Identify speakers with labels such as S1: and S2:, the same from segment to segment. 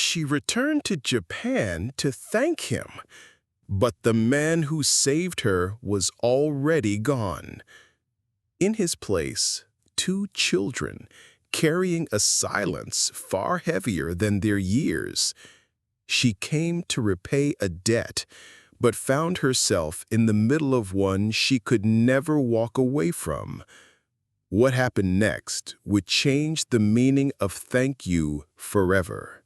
S1: She returned to Japan to thank him, but the man who saved her was already gone. In his place, two children, carrying a silence far heavier than their years. She came to repay a debt, but found herself in the middle of one she could never walk away from. What happened next would change the meaning of thank you forever.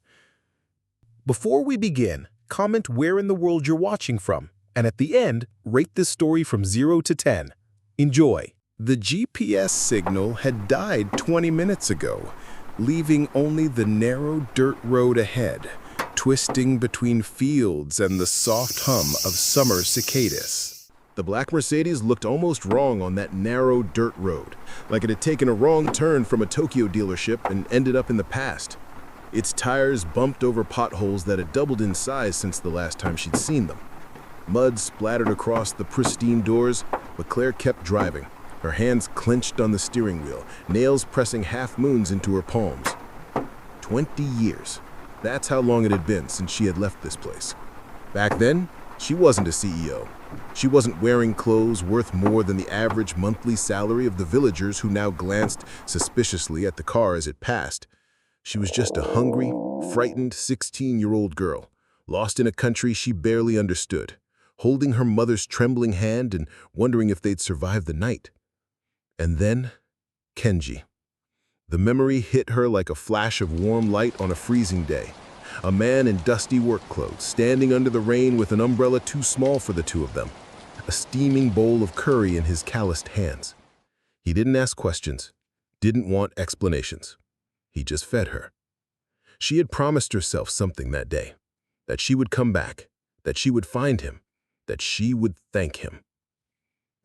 S2: Before we begin, comment where in the world you're watching from, and at the end, rate this story from 0 to 10. Enjoy!
S1: The GPS signal had died 20 minutes ago, leaving only the narrow dirt road ahead, twisting between fields and the soft hum of summer cicadas.
S3: The black Mercedes looked almost wrong on that narrow dirt road, like it had taken a wrong turn from a Tokyo dealership and ended up in the past. Its tires bumped over potholes that had doubled in size since the last time she'd seen them. Mud splattered across the pristine doors, but Claire kept driving, her hands clenched on the steering wheel, nails pressing half-moons into her palms. 20 years. That's how long it had been since she had left this place. Back then, she wasn't a CEO. She wasn't wearing clothes worth more than the average monthly salary of the villagers who now glanced suspiciously at the car as it passed. She was just a hungry, frightened 16-year-old girl, lost in a country she barely understood, holding her mother's trembling hand and wondering if they'd survive the night. And then, Kenji. The memory hit her like a flash of warm light on a freezing day. A man in dusty work clothes, standing under the rain with an umbrella too small for the two of them. A steaming bowl of curry in his calloused hands. He didn't ask questions, didn't want explanations. He just fed her. She had promised herself something that day, that she would come back, that she would find him, that she would thank him.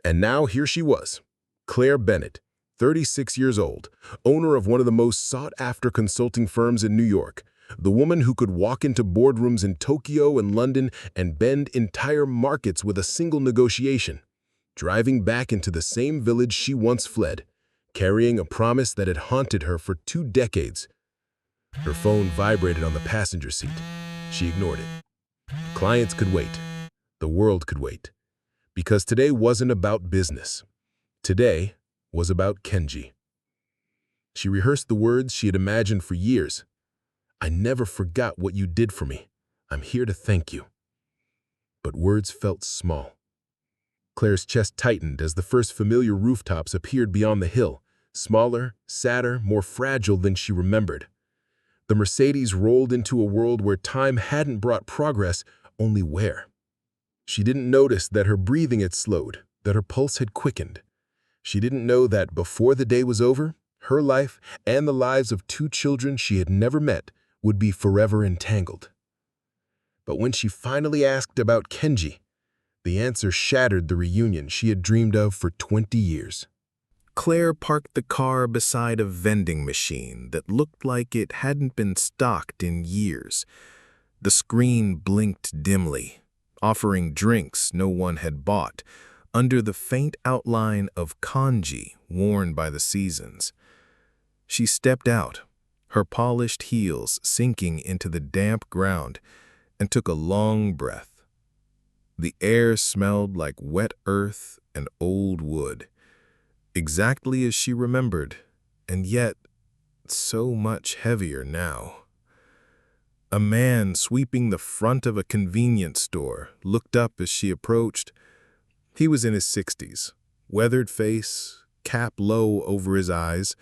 S3: And now here she was, Claire Bennett, 36 years old, owner of one of the most sought-after consulting firms in New York, the woman who could walk into boardrooms in Tokyo and London and bend entire markets with a single negotiation, driving back into the same village she once fled, carrying a promise that had haunted her for 2 decades. Her phone vibrated on the passenger seat. She ignored it. Clients could wait. The world could wait. Because today wasn't about business. Today was about Kenji. She rehearsed the words she had imagined for years. I never forgot what you did for me. I'm here to thank you. But words felt small. Claire's chest tightened as the first familiar rooftops appeared beyond the hill, smaller, sadder, more fragile than she remembered. The Mercedes rolled into a world where time hadn't brought progress, only wear. She didn't notice that her breathing had slowed, that her pulse had quickened. She didn't know that before the day was over, her life and the lives of 2 children she had never met would be forever entangled. But when she finally asked about Kenji, the answer shattered the reunion she had dreamed of for 20 years.
S2: Claire parked the car beside a vending machine that looked like it hadn't been stocked in years. The screen blinked dimly, offering drinks no one had bought, under the faint outline of kanji worn by the seasons. She stepped out, her polished heels sinking into the damp ground, and took a long breath. The air smelled like wet earth and old wood, exactly as she remembered, and yet so much heavier now. A man sweeping the front of a convenience store looked up as she approached. He was in his 60s, weathered face, cap low over his eyes.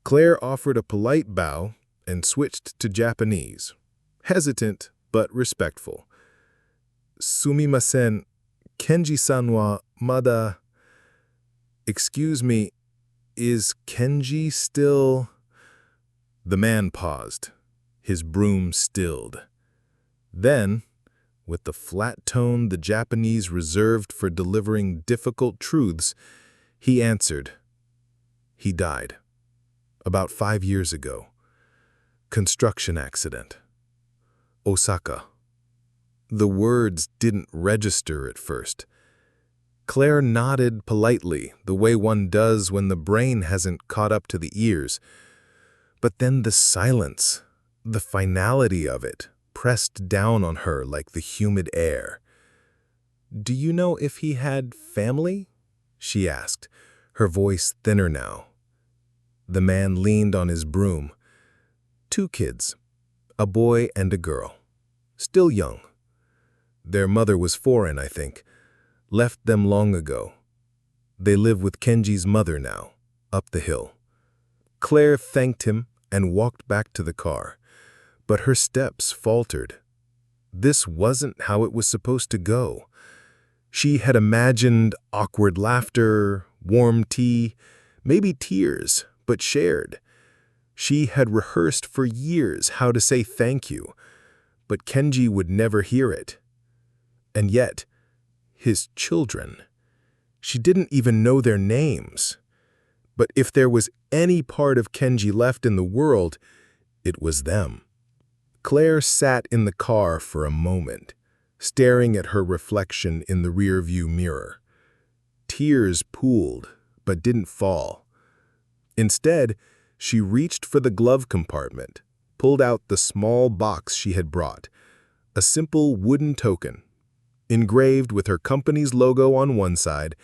S2: Claire offered a polite bow and switched to Japanese, hesitant but respectful. Sumimasen, Kenji-san wa mada... Excuse me, is Kenji still... The man paused, his broom stilled. Then, with the flat tone the Japanese reserved for delivering difficult truths, he answered, "He died. About 5 years ago. Construction accident. Osaka." The words didn't register at first. Claire nodded politely, the way one does when the brain hasn't caught up to the ears. But then the silence, The finality of it pressed down on her like the humid air. "Do you know if he had family?" she asked, her voice thinner now. The man leaned on his broom. "2 kids, a boy and a girl. Still young. Their mother was foreign, I think. Left them long ago. They live with Kenji's mother now, up the hill." Claire thanked him and walked back to the car, but her steps faltered. This wasn't how it was supposed to go. She had imagined awkward laughter, warm tea, maybe tears, but shared. She had rehearsed for years how to say thank you, but Kenji would never hear it. And yet, his children. She didn't even know their names. But if there was any part of Kenji left in the world, it was them. Claire sat in the car for a moment, staring at her reflection in the rearview mirror. Tears pooled, but didn't fall. Instead, she reached for the glove compartment, pulled out the small box she had brought, a simple wooden token, engraved with her company's logo on one side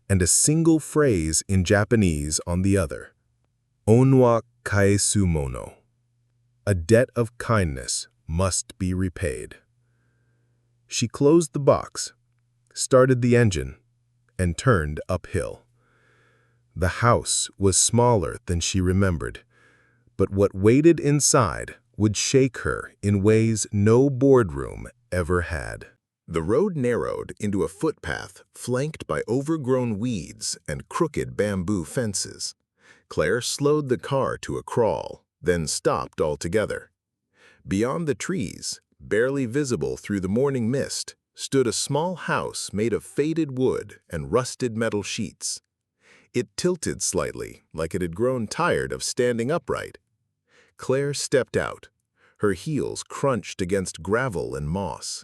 S2: and a single phrase in Japanese on the other. "Onwa kaesu mono." A debt of kindness must be repaid. She closed the box, started the engine, and turned uphill. The house was smaller than she remembered, but what waited inside would shake her in ways no boardroom ever had. The road narrowed into a footpath flanked by overgrown weeds and crooked bamboo fences. Claire slowed the car to a crawl, then stopped altogether. Beyond the trees, barely visible through the morning mist, stood a small house made of faded wood and rusted metal sheets. It tilted slightly, like it had grown tired of standing upright. Claire stepped out. Her heels crunched against gravel and moss.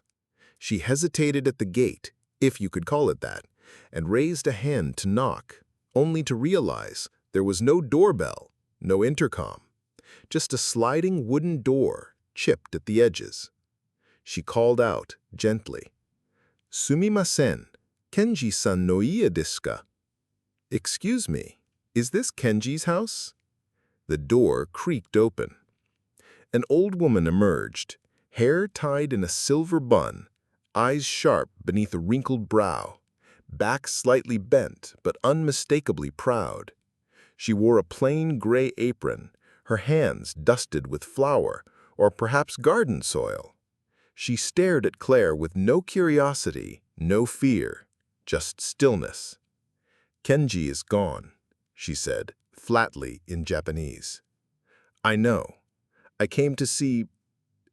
S2: She hesitated at the gate, if you could call it that, and raised a hand to knock, only to realize there was no doorbell, no intercom, just a sliding wooden door chipped at the edges. She called out gently, "Sumimasen, Kenji-san no ie desu ka?" "Excuse me, is this Kenji's house?" The door creaked open. An old woman emerged, hair tied in a silver bun, eyes sharp beneath a wrinkled brow, back slightly bent but unmistakably proud. She wore a plain gray apron, her hands dusted with flour or perhaps garden soil. She stared at Claire with no curiosity, no fear, just stillness. "Kenji is gone," she said, flatly in Japanese. "I know. I came to see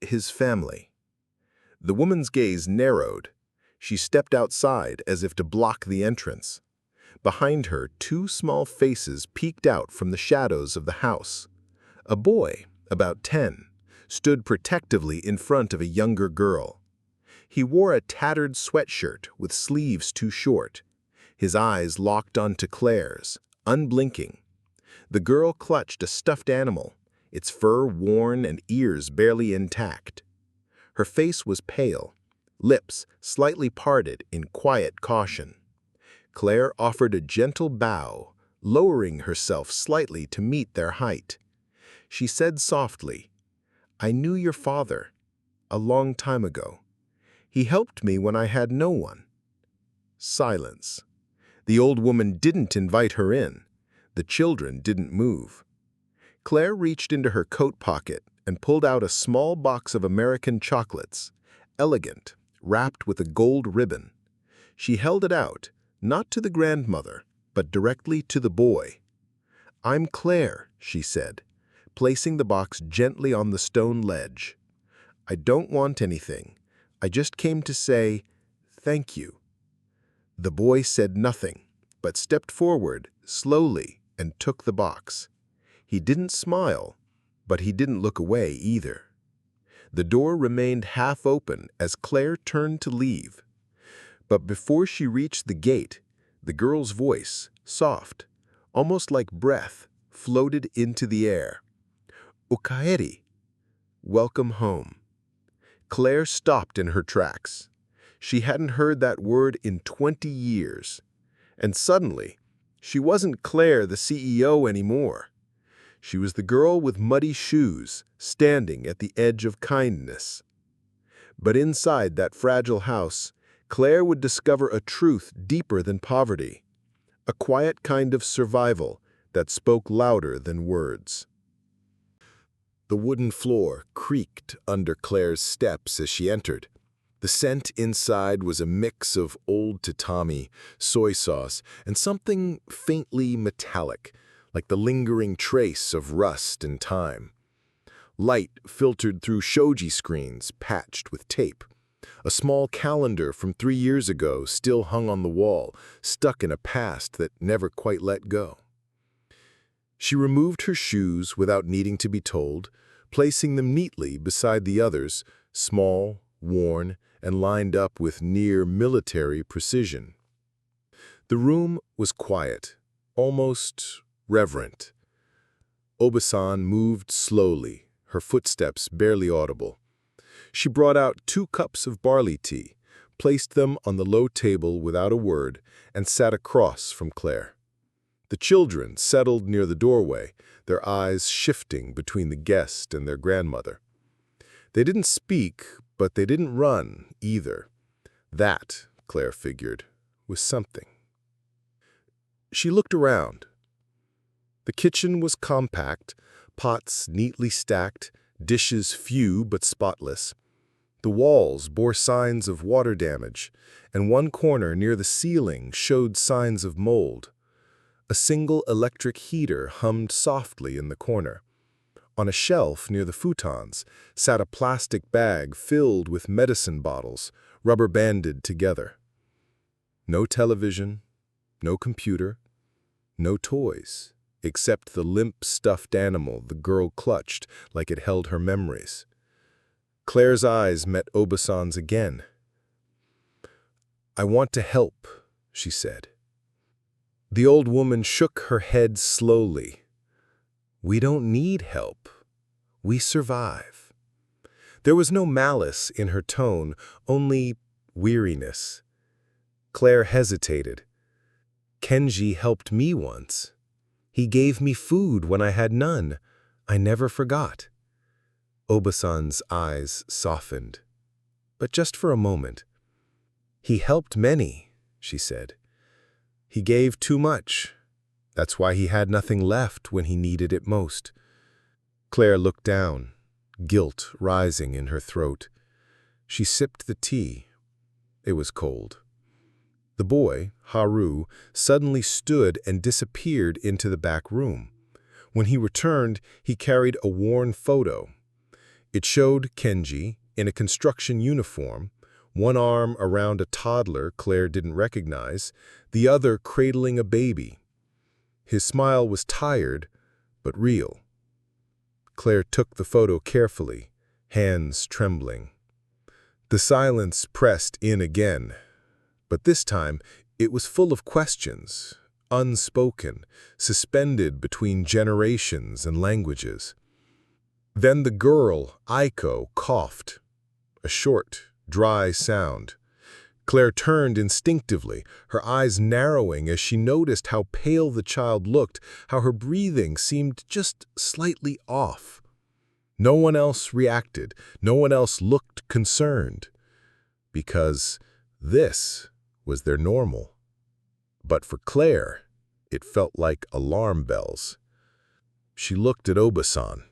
S2: his family." The woman's gaze narrowed. She stepped outside as if to block the entrance. Behind her, 2 small faces peeked out from the shadows of the house. A boy, about 10, stood protectively in front of a younger girl. He wore a tattered sweatshirt with sleeves too short. His eyes locked onto Claire's, unblinking. The girl clutched a stuffed animal, its fur worn and ears barely intact. Her face was pale, lips slightly parted in quiet caution. Claire offered a gentle bow, lowering herself slightly to meet their height. She said softly, "I knew your father, a long time ago. He helped me when I had no one." Silence. The old woman didn't invite her in. The children didn't move. Claire reached into her coat pocket and pulled out a small box of American chocolates, elegant, wrapped with a gold ribbon. She held it out, not to the grandmother, but directly to the boy. "I'm Claire," she said, placing the box gently on the stone ledge. "I don't want anything. I just came to say thank you." The boy said nothing, but stepped forward slowly and took the box. He didn't smile, but he didn't look away either. The door remained half open as Claire turned to leave. But before she reached the gate, the girl's voice, soft, almost like breath, floated into the air. "Okaeri."
S3: Welcome home. Claire stopped in her tracks. She hadn't heard that word in 20 years. And suddenly, she wasn't Claire, the CEO, anymore. She was the girl with muddy shoes, standing at the edge of kindness. But inside that fragile house, Claire would discover a truth deeper than poverty, a quiet kind of survival that spoke louder than words. The wooden floor creaked under Claire's steps as she entered. The scent inside was a mix of old tatami, soy sauce, and something faintly metallic, like the lingering trace of rust and time. Light filtered through shoji screens patched with tape. A small calendar from 3 years ago still hung on the wall, stuck in a past that never quite let go. She removed her shoes without needing to be told, placing them neatly beside the others, small, worn, and lined up with near military precision. The room was quiet, almost reverent. Obasan moved slowly, her footsteps barely audible. She brought out 2 cups of barley tea, placed them on the low table without a word, and sat across from Claire. The children settled near the doorway, their eyes shifting between the guest and their grandmother. They didn't speak, but they didn't run either. That, Claire figured, was something. She looked around. The kitchen was compact, pots neatly stacked, dishes few but spotless. The walls bore signs of water damage, and one corner near the ceiling showed signs of mold. A single electric heater hummed softly in the corner. On a shelf near the futons sat a plastic bag filled with medicine bottles, rubber-banded together. No television, no computer, no toys, except the limp stuffed animal the girl clutched like it held her memories. Claire's eyes met Obasan's again. "I want to help," she said. The old woman shook her head slowly. "We don't need help. We survive." There was no malice in her tone, only weariness. Claire hesitated. "Kenji helped me once. He gave me food when I had none. I never forgot." Obasan's eyes softened, but just for a moment. "He helped many," she said. "He gave too much. That's why he had nothing left when he needed it most." Claire looked down, guilt rising in her throat. She sipped the tea. It was cold. The boy, Haru, suddenly stood and disappeared into the back room. When he returned, he carried a worn photo. It showed Kenji in a construction uniform, one arm around a toddler Claire didn't recognize, the other cradling a baby. His smile was tired, but real. Claire took the photo carefully, hands trembling. The silence pressed in again, but this time it was full of questions, unspoken, suspended between generations and languages. Then the girl, Aiko, coughed, a short, dry sound. Claire turned instinctively, her eyes narrowing as she noticed how pale the child looked, how her breathing seemed just slightly off. No one else reacted, no one else looked concerned, because this was their normal. But for Claire, it felt like alarm bells. She looked at Obasan.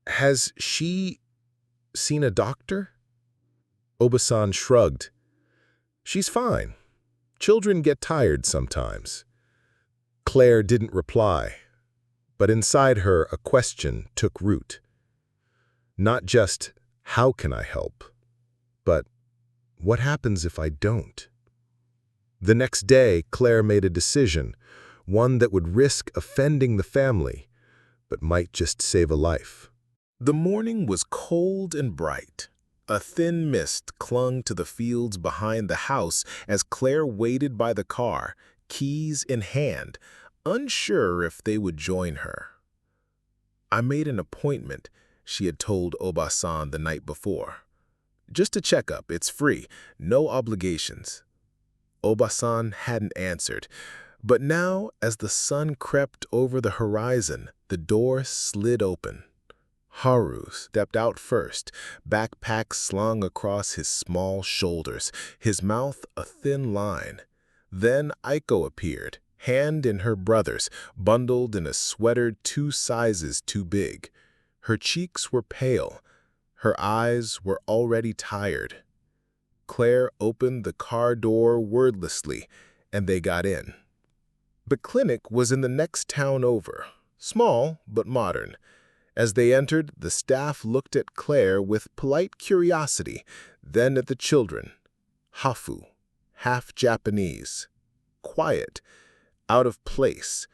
S3: "Has she seen a doctor?" Obasan shrugged. "She's fine. Children get tired sometimes." Claire didn't reply, but inside her a question took root. Not just, how can I help? But, what happens if I don't? The next day, Claire made a decision, one that would risk offending the family, but might just save a life. The morning was cold and bright. A thin mist clung to the fields behind the house as Claire waited by the car, keys in hand, unsure if they would join her. "I made an appointment," she had told Obasan the night before. Just a checkup, it's free, no obligations. Obasan hadn't answered, but now, as the sun crept over the horizon, the door slid open. Haru stepped out first, backpack slung across his small shoulders, his mouth a thin line. Then Aiko appeared, hand in her brother's, bundled in a sweater 2 sizes too big. Her cheeks were pale. Her eyes were already tired. Claire opened the car door wordlessly, and they got in. The clinic was in the next town over, small but modern. As they entered, the staff looked at Claire with polite curiosity, then at the children. Hafu, half Japanese, quiet, out of place.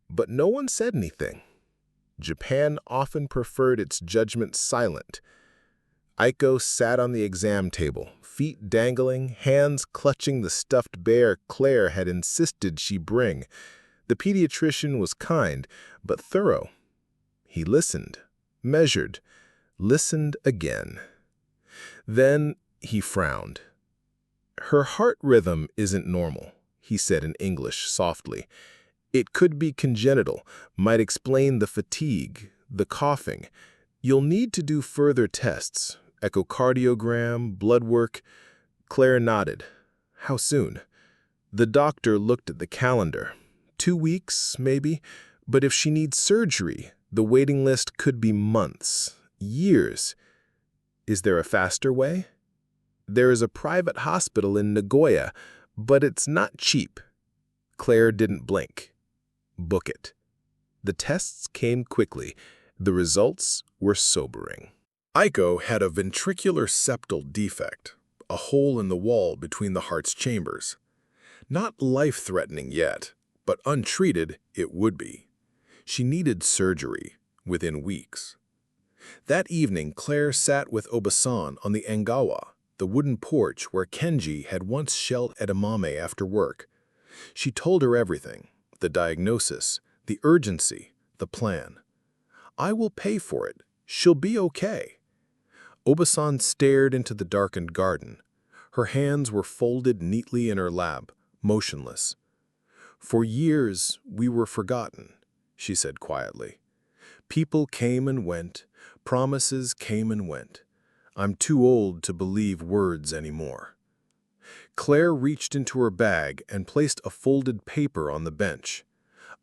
S3: But no one said anything. Japan often preferred its judgment silent. Aiko sat on the exam table, feet dangling, hands clutching the stuffed bear Claire had insisted she bring. The pediatrician was kind, but thorough. He listened, measured, listened again. Then he frowned. "Her heart rhythm isn't normal," he said in English softly. "It could be congenital, might explain the fatigue, the coughing. You'll need to do further tests, echocardiogram, blood work." Claire nodded. "How soon?" The doctor looked at the calendar. 2 weeks, maybe, but if she needs surgery, the waiting list could be months, years. Is there a faster way? There is a private hospital in Nagoya, but it's not cheap. Claire didn't blink. Book it. The tests came quickly. The results were sobering. Aiko had a ventricular septal defect, a hole in the wall between the heart's chambers. Not life-threatening yet, but untreated it would be. She needed surgery within weeks. That evening, Claire sat with Obasan on the Engawa, the wooden porch where Kenji had once shelled edamame after work. She told her everything, the diagnosis, the urgency, the plan. "I will pay for it. She'll be okay." Obasan stared into the darkened garden. Her hands were folded neatly in her lap, motionless. "For years, we were forgotten," she said quietly. "People came and went, promises came and went. I'm too old to believe words anymore." Claire reached into her bag and placed a folded paper on the bench.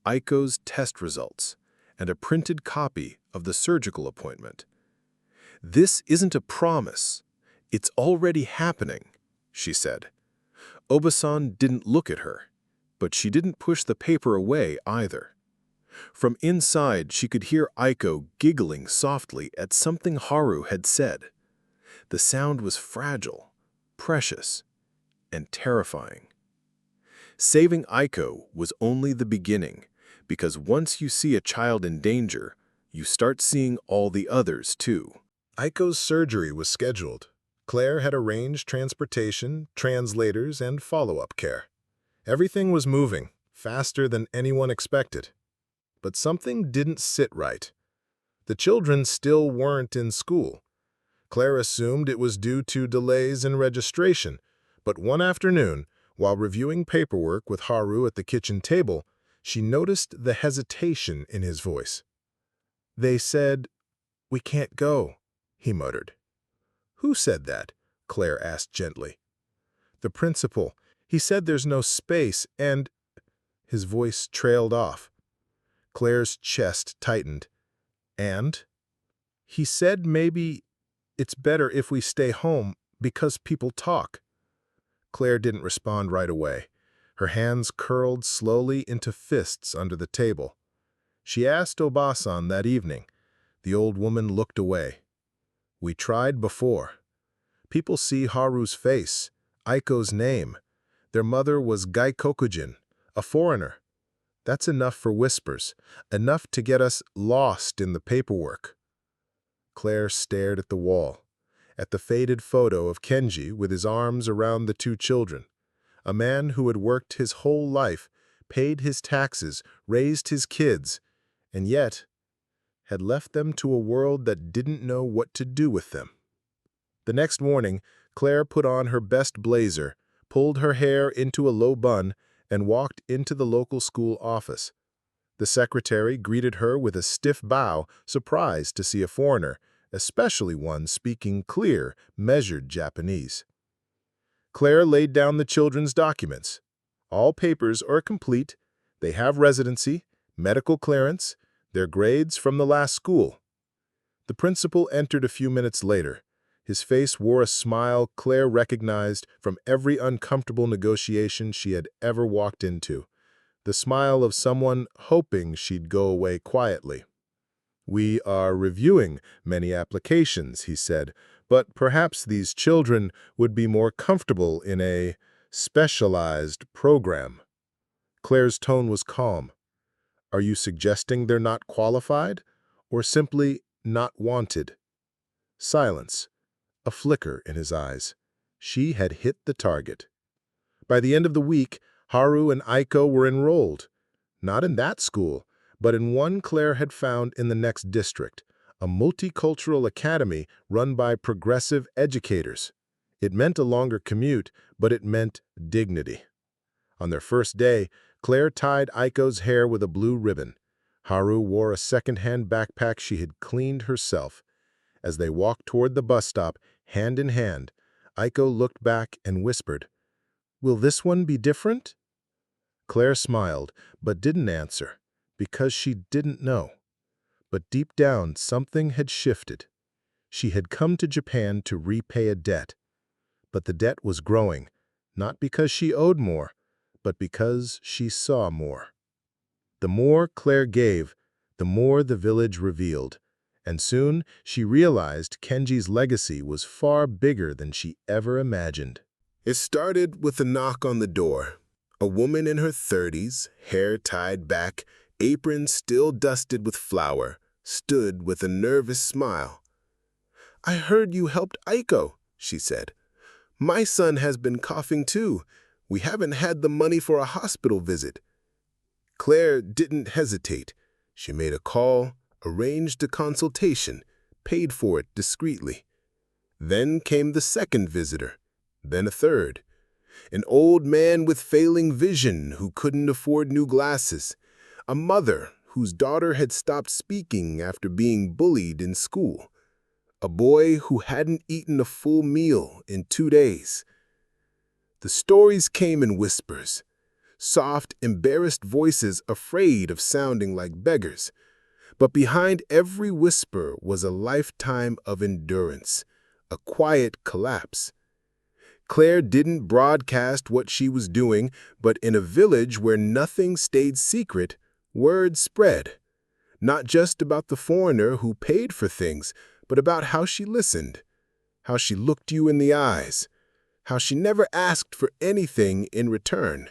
S3: Aiko's test results, and a printed copy of the surgical appointment. "This isn't a promise. It's already happening," she said. Obasan didn't look at her, but she didn't push the paper away either. From inside, she could hear Aiko giggling softly at something Haru had said. The sound was fragile, precious, and terrifying. Saving Aiko was only the beginning, because once you see a child in danger, you start seeing all the others too. Aiko's surgery was scheduled. Claire had arranged transportation, translators, and follow-up care. Everything was moving, faster than anyone expected. But something didn't sit right. The children still weren't in school. Claire assumed it was due to delays in registration, but one afternoon, while reviewing paperwork with Haru at the kitchen table, she noticed the hesitation in his voice. "They said, 'We can't go,'" he muttered. "Who said that?" Claire asked gently. "The principal. He said there's no space and—" His voice trailed off. Claire's chest tightened. "And?" "He said maybe it's better if we stay home because people talk." Claire didn't respond right away. Her hands curled slowly into fists under the table. She asked Obasan that evening. The old woman looked away. "We tried before. People see Haru's face, Aiko's name. Their mother was Gaikokujin, a foreigner. That's enough for whispers, enough to get us lost in the paperwork." Claire stared at the wall, at the faded photo of Kenji with his arms around the 2 children, a man who had worked his whole life, paid his taxes, raised his kids, and yet had left them to a world that didn't know what to do with them. The next morning, Claire put on her best blazer, pulled her hair into a low bun, and walked into the local school office. The secretary greeted her with a stiff bow, surprised to see a foreigner, especially one speaking clear, measured Japanese. Claire laid down the children's documents. All papers are complete. They have residency, medical clearance, their grades from the last school. The principal entered a few minutes later. His face wore a smile Claire recognized from every uncomfortable negotiation she had ever walked into. The smile of someone hoping she'd go away quietly. "We are reviewing many applications," he said, "but perhaps these children would be more comfortable in a specialized program." Claire's tone was calm. "Are you suggesting they're not qualified, or simply not wanted?" Silence. A flicker in his eyes. She had hit the target. By the end of the week, Haru and Aiko were enrolled. Not in that school, but in one Claire had found in the next district, a multicultural academy run by progressive educators. It meant a longer commute, but it meant dignity. On their first day, Claire tied Aiko's hair with a blue ribbon. Haru wore a second-hand backpack she had cleaned herself. As they walked toward the bus stop, hand in hand, Aiko looked back and whispered, "Will this one be different?" Claire smiled, but didn't answer, because she didn't know. But deep down, something had shifted. She had come to Japan to repay a debt. But the debt was growing, not because she owed more, but because she saw more. The more Claire gave, the more the village revealed. And soon, she realized Kenji's legacy was far bigger than she ever imagined. It started with a knock on the door. A woman in her 30s, hair tied back, apron still dusted with flour, stood with a nervous smile. "I heard you helped Aiko," she said. "My son has been coughing too. We haven't had the money for a hospital visit." Claire didn't hesitate. She made a call, arranged a consultation, paid for it discreetly. Then came the second visitor, then a third. An old man with failing vision who couldn't afford new glasses. A mother whose daughter had stopped speaking after being bullied in school. A boy who hadn't eaten a full meal in 2 days. The stories came in whispers. Soft, embarrassed voices afraid of sounding like beggars. But behind every whisper was a lifetime of endurance, a quiet collapse. Claire didn't broadcast what she was doing, but in a village where nothing stayed secret, word spread. Not just about the foreigner who paid for things, but about how she listened, how she looked you in the eyes, how she never asked for anything in return.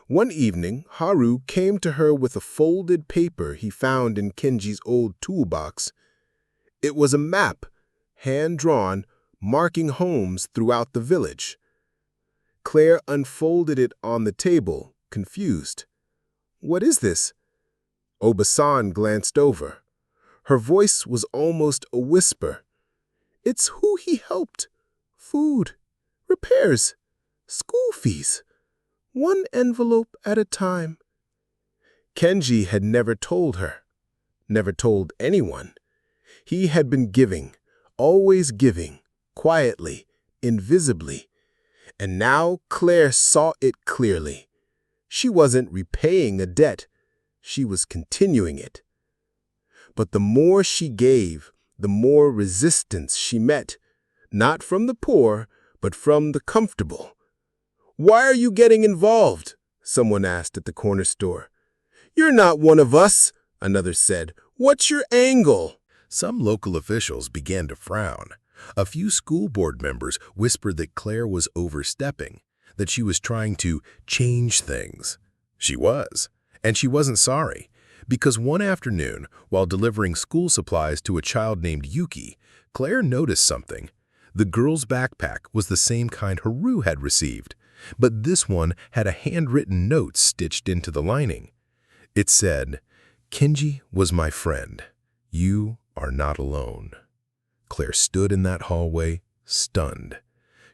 S3: One evening, Haru came to her with a folded paper he found in Kenji's old toolbox. It was a map, hand-drawn, marking homes throughout the village. Claire unfolded it on the table, confused. "What is this?" Obasan glanced over. Her voice was almost a whisper. "It's who he helped. Food, repairs, school fees. One envelope at a time." Kenji had never told her, never told anyone. He had been giving, always giving, quietly, invisibly. And now Claire saw it clearly. She wasn't repaying a debt. She was continuing it. But the more she gave, the more resistance she met, not from the poor, but from the comfortable. "Why are you getting involved?" someone asked at the corner store. "You're not one of us," another said. "What's your angle?"
S1: Some local officials began to frown. A few school board members whispered that Claire was overstepping, that she was trying to change things. She was, and she wasn't sorry, because one afternoon, while delivering school supplies to a child named Yuki, Claire noticed something. The girl's backpack was the same kind Haru had received, but this one had a handwritten note stitched into the lining. It said, Kenji was my friend. You are not alone. Claire stood in that hallway, stunned.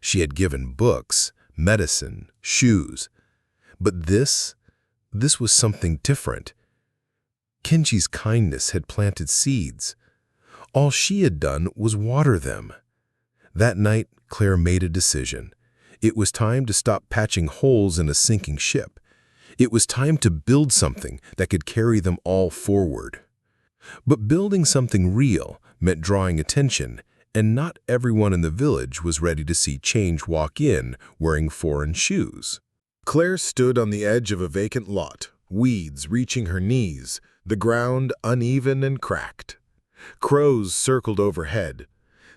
S1: She had given books, medicine, shoes. But this was something different. Kenji's kindness had planted seeds. All she had done was water them. That night, Claire made a decision. It was time to stop patching holes in a sinking ship. It was time to build something that could carry them all forward. But building something real meant drawing attention, and not everyone in the village was ready to see change walk in wearing foreign shoes. Claire stood on the edge of a vacant lot, weeds reaching her knees, the ground uneven and cracked. Crows circled overhead.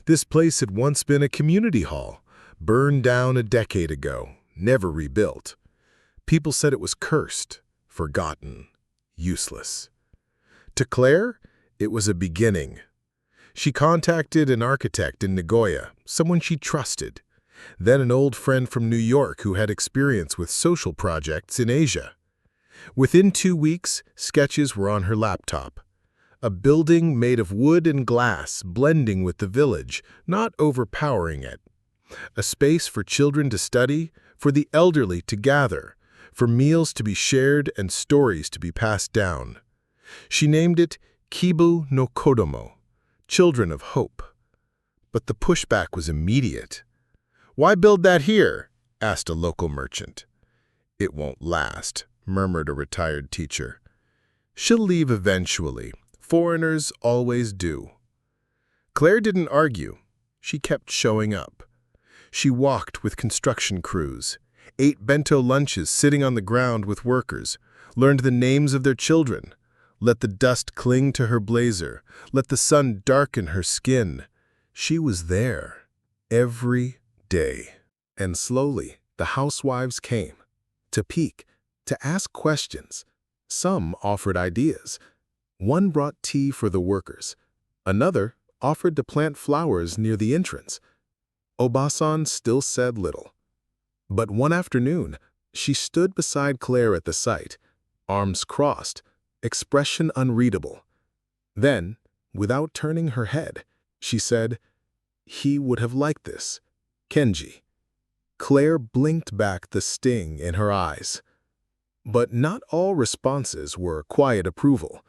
S1: This place had once been a community hall, burned down a decade ago, never rebuilt. People said it was cursed, forgotten, useless. To Claire, it was a beginning. She contacted an architect in Nagoya, someone she trusted, then an old friend from New York who had experience with social projects in Asia. Within 2 weeks, sketches were on her laptop. A building made of wood and glass blending with the village, not overpowering it. A space for children to study, for the elderly to gather, for meals to be shared and stories to be passed down. She named it Kibu no Kodomo, Children of Hope. But the pushback was immediate. "Why build that here?" asked a local merchant. "It won't last," murmured a retired teacher. "She'll leave eventually. Foreigners always do." Claire didn't argue. She kept showing up. She walked with construction crews, ate bento lunches sitting on the ground with workers, learned the names of their children, let the dust cling to her blazer, let the sun darken her skin. She was there, every day. And slowly, the housewives came, to peek, to ask questions. Some offered ideas. One brought tea for the workers. Another offered to plant flowers near the entrance. Obasan still said little. But one afternoon, she stood beside Claire at the site, arms crossed, expression unreadable. Then, without turning her head, she said, "He would have liked this. Kenji." Claire blinked back the sting in her eyes. But not all responses were quiet approval.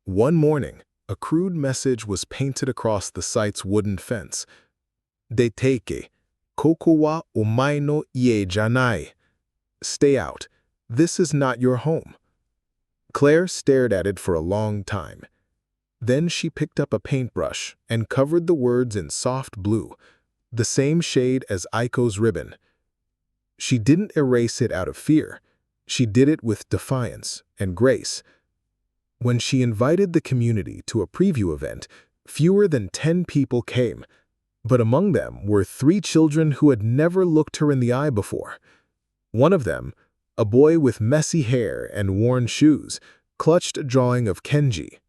S1: One morning, a crude message was painted across the site's wooden fence. "Deteke, koko wa omae no ie janai." Stay out. This is not your home. Claire stared at it for a long time. Then she picked up a paintbrush and covered the words in soft blue, the same shade as Aiko's ribbon. She didn't erase it out of fear. She did it with defiance and grace. When she invited the community to a preview event, fewer than 10 people came, but among them were 3 children who had never looked her in the eye before. One of them, a boy with messy hair and worn shoes, clutched a drawing of Kenji.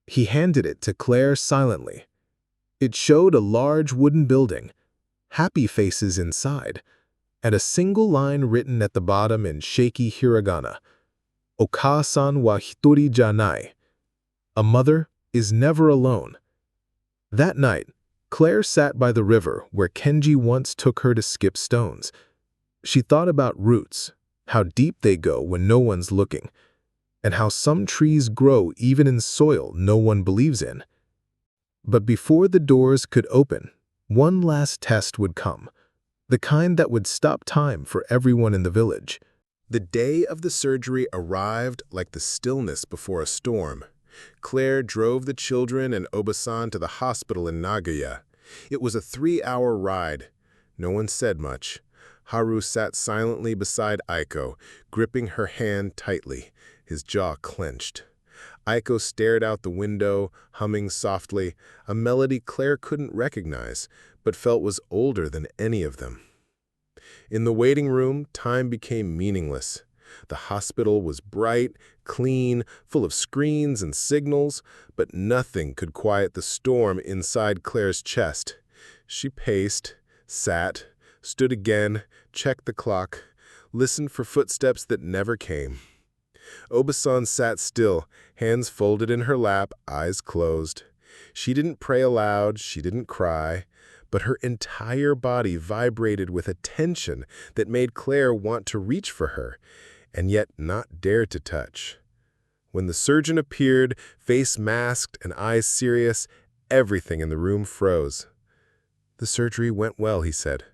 S1: He handed it to Claire silently. It showed a large wooden building, happy faces inside, and a single line written at the bottom in shaky hiragana. "Okasan wa hitori janai." A mother is never alone. That night, Claire sat by the river where Kenji once took her to skip stones. She thought about roots, how deep they go when no one's looking, and how some trees grow even in soil no one believes in. But before the doors could open, one last test would come, the kind that would stop time for everyone in the village. The day of the surgery arrived like the stillness before a storm. Claire drove the children and Obasan to the hospital in Nagoya. It was a 3-hour ride. No one said much. Haru sat silently beside Aiko, gripping her hand tightly, his jaw clenched. Aiko stared out the window, humming softly, a melody Claire couldn't recognize, but felt was older than any of them. In the waiting room, time became meaningless. The hospital was bright, clean, full of screens and signals, but nothing could quiet the storm inside Claire's chest. She paced, sat, stood again, checked the clock, listened for footsteps that never came. Obasan sat still, hands folded in her lap, eyes closed. She didn't pray aloud, she didn't cry, but her entire body vibrated with a tension that made Claire want to reach for her, and yet not dare to touch. When the surgeon appeared, face masked and eyes serious, everything in the room froze. "The surgery went well," he said.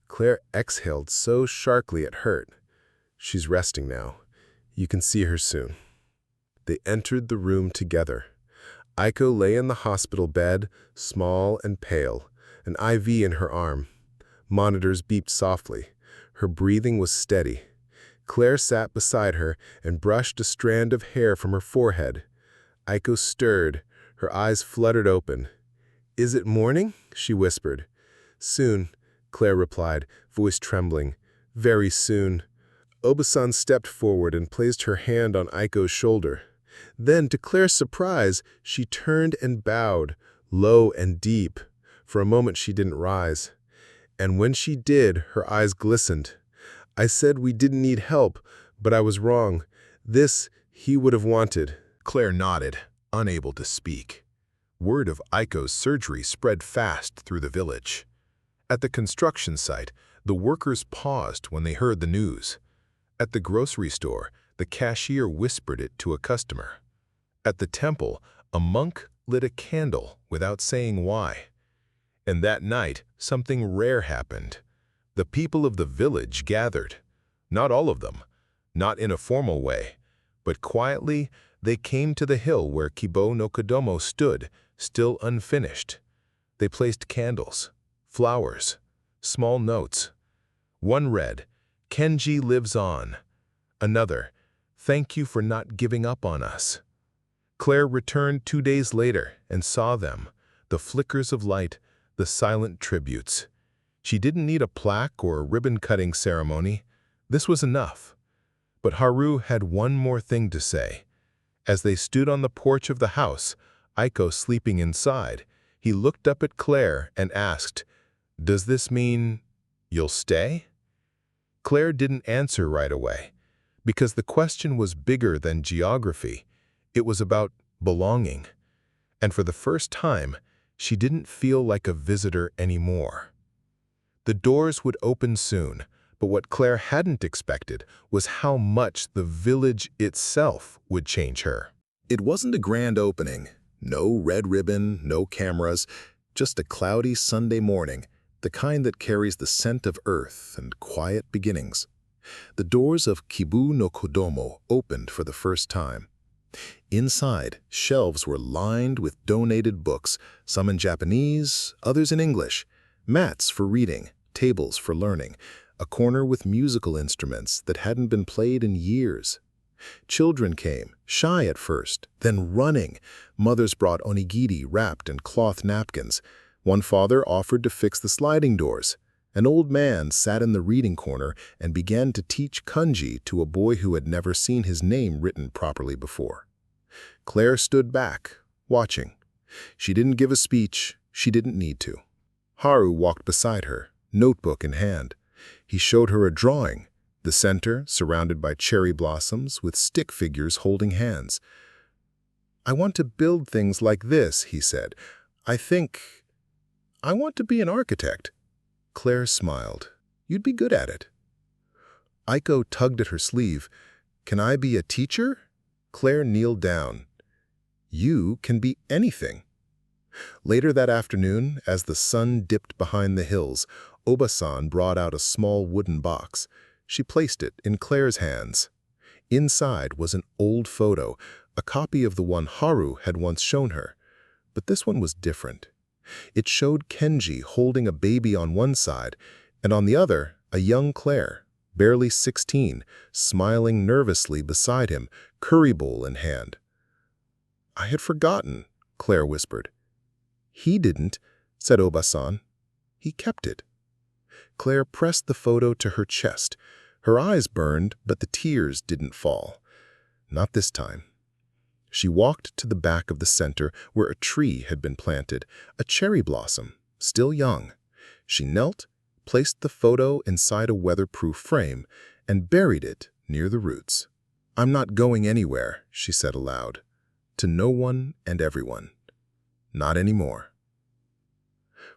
S1: Claire exhaled so sharply it hurt. "She's resting now. You can see her soon." They entered the room together. Aiko lay in the hospital bed, small and pale, an IV in her arm. Monitors beeped softly. Her breathing was steady. Claire sat beside her and brushed a strand of hair from her forehead. Aiko stirred, her eyes fluttered open. "Is it morning?" she whispered. "Soon," Claire replied, voice trembling. "Very soon." Obasan stepped forward and placed her hand on Aiko's shoulder. Then, to Claire's surprise, she turned and bowed, low and deep. For a moment she didn't rise. And when she did, her eyes glistened. "I said we didn't need help, but I was wrong. This he would have wanted."
S2: Claire nodded, unable to speak. Word of Aiko's surgery spread fast through the village. At the construction site, the workers paused when they heard the news. At the grocery store, the cashier whispered it to a customer. At the temple, a monk lit a candle without saying why. And that night, something rare happened. The people of the village gathered. Not all of them, not in a formal way, but quietly they came to the hill where Kibo no Kodomo stood, still unfinished. They placed candles, flowers, small notes. One read, "Kenji lives on." Another, "Thank you for not giving up on us." Claire returned 2 days later and saw them, the flickers of light, the silent tributes. She didn't need a plaque or a ribbon-cutting ceremony. This was enough. But Haru had one more thing to say. As they stood on the porch of the house, Aiko sleeping inside, he looked up at Claire and asked, "Does this mean you'll stay?" Claire didn't answer right away, because the question was bigger than geography. It was about belonging. And for the first time, she didn't feel like a visitor anymore. The doors would open soon, but what Claire hadn't expected was how much the village itself would change her.
S3: It wasn't a grand opening. No red ribbon, no cameras, just a cloudy Sunday morning, the kind that carries the scent of earth and quiet beginnings. The doors of Kibu no Kodomo opened for the first time. Inside, shelves were lined with donated books, some in Japanese, others in English, mats for reading, tables for learning, a corner with musical instruments that hadn't been played in years. Children came, shy at first, then running. Mothers brought onigiri wrapped in cloth napkins. One father offered to fix the sliding doors. An old man sat in the reading corner and began to teach kanji to a boy who had never seen his name written properly before. Claire stood back, watching. She didn't give a speech. She didn't need to. Haru walked beside her, notebook in hand. He showed her a drawing, the center surrounded by cherry blossoms with stick figures holding hands. "I want to build things like this," he said. I want to be an architect." Claire smiled. "You'd be good at it." Aiko tugged at her sleeve. "Can I be a teacher?" Claire kneeled down. "You can be anything." Later that afternoon, as the sun dipped behind the hills, Obasan brought out a small wooden box. She placed it in Claire's hands. Inside was an old photo, a copy of the one Haru had once shown her. But this one was different. It showed Kenji holding a baby on one side, and on the other, a young Claire, barely 16, smiling nervously beside him, curry bowl in hand. "I had forgotten," Claire whispered. "He didn't," said Obasan. "He kept it." Claire pressed the photo to her chest. Her eyes burned, but the tears didn't fall. Not this time. She walked to the back of the center where a tree had been planted, a cherry blossom, still young. She knelt, placed the photo inside a weatherproof frame, and buried it near the roots.
S1: "I'm not going anywhere," she said aloud. "To no one and everyone. Not anymore."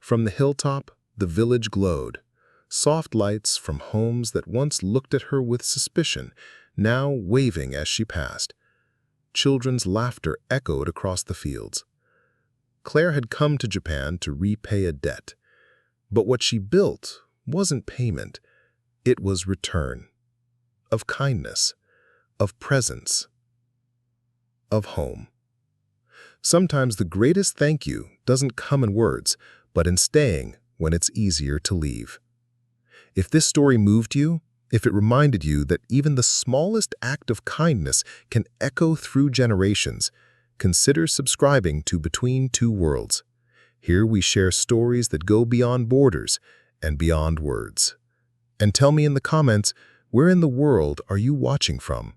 S1: From the hilltop, the village glowed. Soft lights from homes that once looked at her with suspicion, now waving as she passed. Children's laughter echoed across the fields. Claire had come to Japan to repay a debt. But what she built wasn't payment. It was return. Of kindness. Of presence. Of home. Sometimes the greatest thank you doesn't come in words, but in staying when it's easier to leave. If this story moved you, if it reminded you that even the smallest act of kindness can echo through generations, consider subscribing to Between Two Worlds. Here we share stories that go beyond borders and beyond words. And tell me in the comments, where in the world are you watching from?